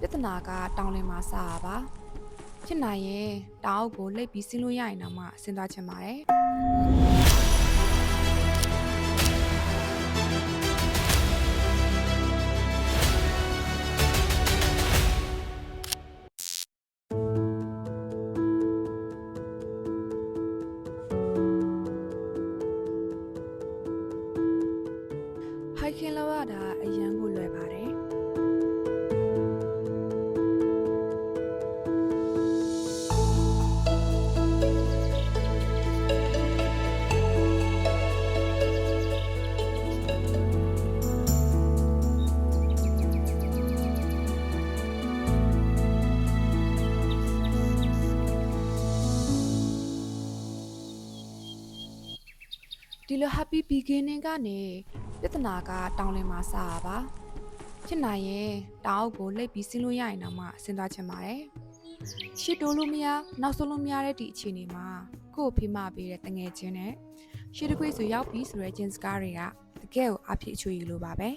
ပြဿနာကတောင်းလင်းမှာစတာပါဖြစ်နိုင်ရင်တောင်အုပ်ကိုလှိပ်ပြီးဆင်းလို့ရရင်တော့မှဆင်းသွားချင်ပါတယ်ဟိုက်ကင်းလောက်ရတာအရန်ကိုလွယ်ပါတယ်ဒီလို happy beginning ကနေပြဿနာကတောင်းလင်းမှာစတာပါဖြစ်နိုင်ရင်တောင်အုပ်ကိုလှိပ်ပြီးဆင်းလို့ရရင်တော့မှဆင်းသွားချင်ပါတယ်ရှစ်တိုးလို့မရနောက်ဆုံးလို့မရတဲ့ဒီအခြေအနေမှာကိုယ့်ကိုဖိမပေးတဲ့တငယ်ချင်းနဲ့ရှစ်တခွေဆိုရောက်ပြီဆိုတဲ့ဂျင်းစကားတွေကတကယ်ကိုအဖြစ်အချွေလိုပါပဲ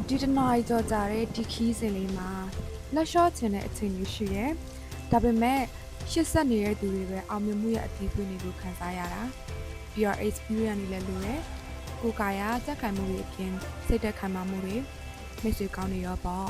ဒီတနားကြော်ကြတဲ့ဒီခီးစင်လေးမှာလက်လျှော့ချင်တဲ့အချိန်လေးရှိရဲဒါပေမဲ့ရှစ်ဆက်နေတဲ့သူတွေပဲအောင်မြင်မှုရဲ့အတီးပွင့်တွေကိုခံစားရတာပြီးတော့ experience တွေလည်းလိုတယ်ကိုယ်ကာယစက်ခံမှုတွေအပြင်စိတ်သက်ခံမှုတွေမိတ်ဆွေကောင်းတွေရောပေါ့